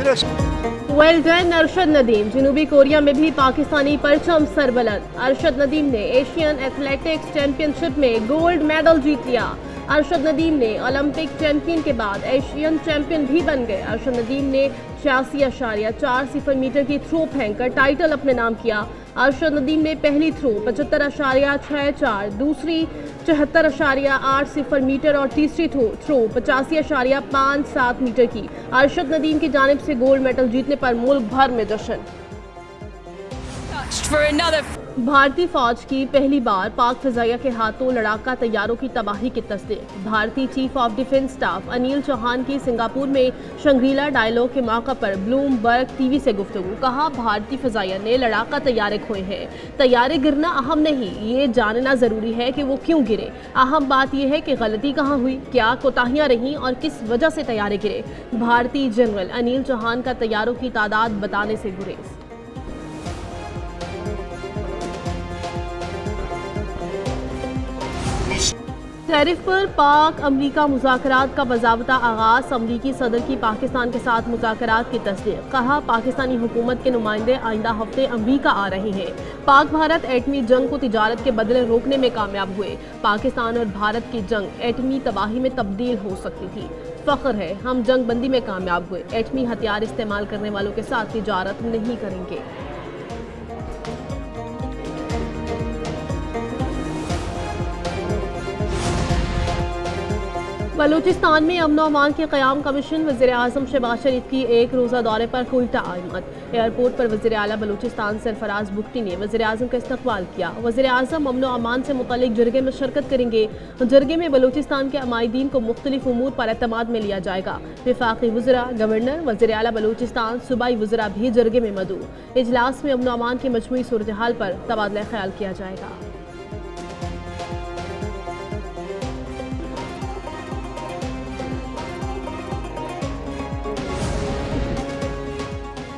Well done Arshad Nadeem. जनूबी Korea में भी पाकिस्तानी परचम सरबलंद। अरशद नदीम ने एशियन एथलेटिक्स चैंपियनशिप में गोल्ड मेडल जीत लिया। अरशद नदीम ने ओलंपिक चैंपियन के बाद एशियन चैंपियन भी बन गए। अरशद नदीम ने 86.40 मीटर की थ्रो फेंककर टाइटल अपने नाम किया। अरशद नदीम ने पहली थ्रो 75.64, दूसरी 74.80 मीटर और तीसरी थ्रो 85.57 मीटर की। अरशद नदीम की जानिब से गोल्ड मेडल जीतने पर मुल्क भर में जश्न। भारतीय फौज की पहली बार पाक फिजाइया के हाथों लड़ाका तैयारों की तबाही की तस्दीक। भारतीय chief of defence staff Anil Chauhan की सिंगापुर में शंग्रीला डायलॉग के मौका पर ब्लूमबर्ग टीवी से गुफ्तगू। कहा, भारतीय फिजाइया ने लड़ाका तैयारे खोए हैं। तैयारे गिरना अहम नहीं, ये जानना जरूरी है कि वो क्यों गिरे। अहम बात यह है कि गलती कहाँ हुई, क्या कोताहियां रहीं और किस वजह से तैयारे गिरे। भारतीय जनरल अनिल चौहान का तैयारों की तादाद बताने से गुरेज। टैरिफ पर पाक अमरीका मुज़ाकरात का बज़ावता आगाज़। अमरीकी सदर की पाकिस्तान के साथ मुज़ाकरात की तस्दीक। कहा, पाकिस्तानी हुकूमत के नुमाइंदे आइंदा हफ्ते अमरीका आ रहे हैं। पाक भारत एटमी जंग को तिजारत के बदले रोकने में कामयाब हुए। पाकिस्तान और भारत की जंग एटमी तबाही में तब्दील हो सकती थी। फ़ख्र है, हम जंग बंदी में कामयाब हुए। एटमी हथियार इस्तेमाल करने वालों के साथ तिजारत नहीं करेंगे। बलूचिस्तान में अमन अमान के क़याम कमीशन। वज़ीर-ए-आज़म शहबाज शरीफ की एक रोज़ा दौरे पर कोयटा आमद। एयरपोर्ट पर वज़ीर आला बलूचिस्तान सरफराज बुगटी ने वज़ीर-ए-आज़म का इस्तकबाल किया। वज़ीर-ए-आज़म अमन अमान से मुतल्लिक़ जरगे में शिरकत करेंगे। जरगे में बलूचिस्तान के अमायदीन को मुख्तलिफ उमूर पर एतमाद में लिया जाएगा। वफाकी वज़रा, गवर्नर, वज़ीर आला बलूचिस्तान, सूबाई वज़रा भी जरगे में मौजूद। इजलास में अमन अमान की मजमूई सूरत हाल पर तबादला ख्याल किया जाएगा।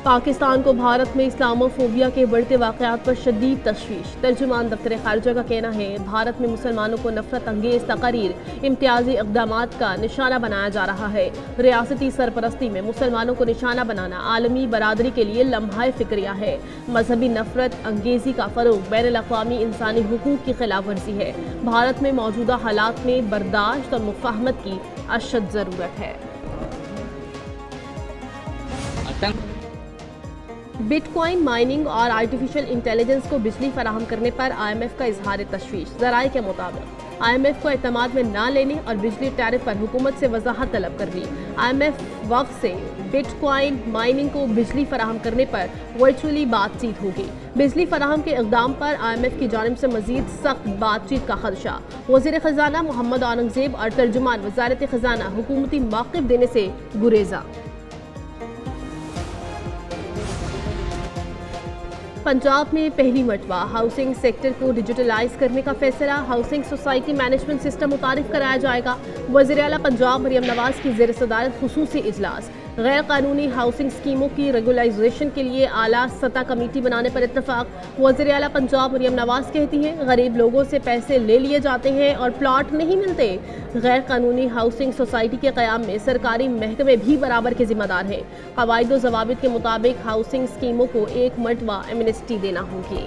पाकिस्तान को भारत में इस्लामोफोबिया के बढ़ते वाक़यात पर शदीद तशवीश। तर्जुमान दफ्तर खारजा का कहना है, भारत में मुसलमानों को नफरत अंगेज़ तकारीर, इम्तियाजी इक़दामात का निशाना बनाया जा रहा है। रियासती सरपरस्ती में मुसलमानों को निशाना बनाना आलमी बरादरी के लिए लम्हा फ़िक्रिया है। मजहबी नफरत अंगेज़ी का फ़रोग़ बैनुल-अक़वामी इंसानी हुकूक़ की खिलाफ वर्जी है। भारत में मौजूदा हालात में बर्दाश्त और मुफ़ाहमत की अशद ज़रूरत है। बिटकॉइन माइनिंग और आर्टिफिशियल इंटेलिजेंस को बिजली फराहम करने पर IMF का इजहार तशवीश। ज़राए के मुताबिक IMF को एतमाद में ना लेने और बिजली टैरिफ पर हुकूमत से वजाहत तलब कर ली। IMF वक्त से बिटकॉइन माइनिंग को बिजली फराहम करने पर वर्चुअली बातचीत होगी। बिजली फराहम के इक़दाम पर IMF की जानिब से मजीद सख्त बातचीत का खदशा। वज़ीर ख़जाना मोहम्मद औरंगज़ेब और तर्जुमान वज़ारत ख़जाना हुकूमती मौक़िफ़ देने से गुरेज़ा। पंजाब में पहली मरतबा हाउसिंग सेक्टर को डिजिटलाइज करने का फैसला। हाउसिंग सोसाइटी मैनेजमेंट सिस्टम मुतारिफ कराया जाएगा। वज़ीर आला पंजाब मरियम नवाज़ की ज़ेर सदारत खुसूसी इजलास। गैर कानूनी हाउसिंग स्कीमों की रेगुलाइजेशन के लिए आला सतह कमेटी बनाने पर इत्तफाक। वज़ीर आला पंजाब मरियम नवाज़ कहती हैं, गरीब लोगों से पैसे ले लिए जाते हैं और प्लॉट नहीं मिलते। गैर कानूनी हाउसिंग सोसाइटी के क़याम में सरकारी महकमे भी बराबर के जिम्मेदार हैं। क़वाइद व ज़वाबित के मुताबिक हाउसिंग स्कीमों को एक मरतबा एमनेस्टी देना होगी।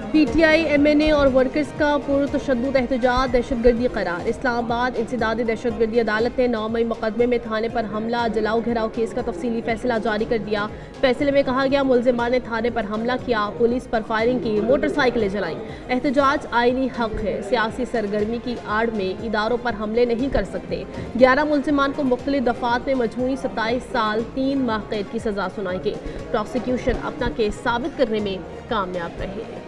PTI, MNA और वर्कर्स का पुरतशद्दुद एहतजाज दहशतगर्दी करार। इस्लामाबाद इंसदादी दहशतगर्दी अदालत ने 9 मई मुकदमे में थाने पर हमला जलाओ घेराव केस का तफसीली फैसला जारी कर दिया। फैसले में कहा गया, मुलजिमान ने थाने पर हमला किया, पुलिस पर फायरिंग की, मोटरसाइकिलें जलाई। एहतजाज आईनी हक है, सियासी सरगर्मी की आड़ में इदारों पर हमले नहीं कर सकते। 11 मुलजिमान को मुख्तलिफ दफात में मजमूई 27 साल 3 माह कैद की सजा सुनाई गई। प्रोसिक्यूशन अपना केस साबित करने में कामयाब रहे।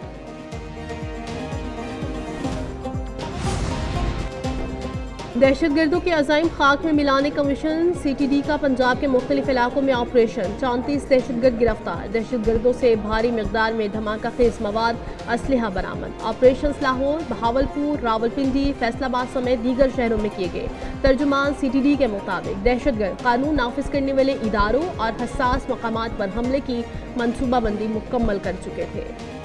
दहशतगर्दों के अज़ाइम खाक में मिलाने कमीशन। CTD का पंजाब के मुख्तलिफ इलाकों में ऑपरेशन। 34 दहशतगर्द गिरफ्तार। दहशतगर्दों से भारी मकदार में धमाका खेज मवाद, असलहा बरामद। ऑपरेशन लाहौर, बहावलपुर, रावलपिंडी, फैसलाबाद समेत दीगर शहरों में किए गए। तर्जुमान CTD के मुताबिक दहशतगर्द कानून नाफिज करने वाले इदारों और हसास मकामात पर हमले की मनसूबाबंदी मुकम्मल कर चुके थे।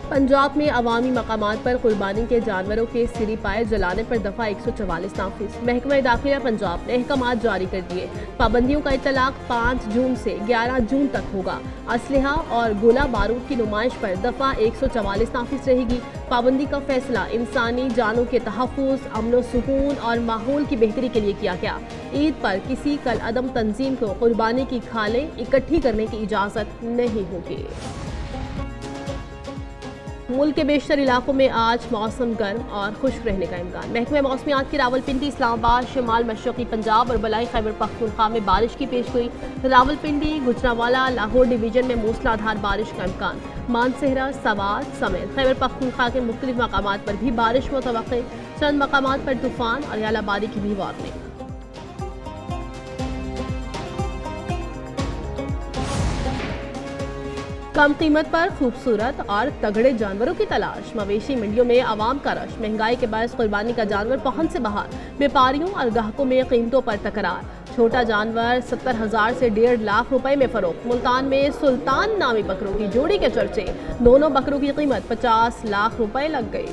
पंजाब में अवामी मकामात पर कुर्बानी के जानवरों के सिरी पाए जलाने पर दफा 144 नाफिज। महकमा दाखिला पंजाब ने अहकामात जारी कर दिए। पाबंदियों का इतलाक 5 जून से 11 जून तक होगा। असलहा और गोला बारूद की नुमाइश पर दफा 144 नाफिज रहेगी। पाबंदी का फैसला इंसानी जानों के तहफ़्फ़ुज़, अमन सुकून और माहौल की बेहतरी के लिए किया गया। ईद पर किसी कल अदम तंजीम को कुर्बानी की खालें इकट्ठी करने की इजाज़त नहीं होगी। मुल्क के बेशतर इलाकों में आज मौसम गर्म और खुश्क रहने का इम्कान। महकमे मौसमियात की रावलपिंडी, इस्लामाबाद, शिमाल मशरक़ी पंजाब और बलाई खैबर पख्तूनख्वा में बारिश की पेशगोई। रावलपिंडी, गुजरांवाला, लाहौर डिवीजन में मूसलाधार बारिश का इम्कान। मानसहरा, सवात समेत खैबर पख्तूनख्वा के मुख्तलिफ मकामात पर भी बारिश मुतवक्के। चंद मकामात पर तूफान और यालाबारी की भी वार्निंग। कम कीमत पर खूबसूरत और तगड़े जानवरों की तलाश। मवेशी मंडियों में आवाम का रश। महंगाई के बायस कुर्बानी का जानवर पहुंच से बाहर। व्यापारियों और ग्राहकों में कीमतों पर तकरार। छोटा जानवर 70,000 से 1.5 लाख रुपए में फरोख्त। मुल्तान में सुल्तान नामी बकरों की जोड़ी के चर्चे। दोनों बकरों की कीमत 50 लाख रुपए लग गई।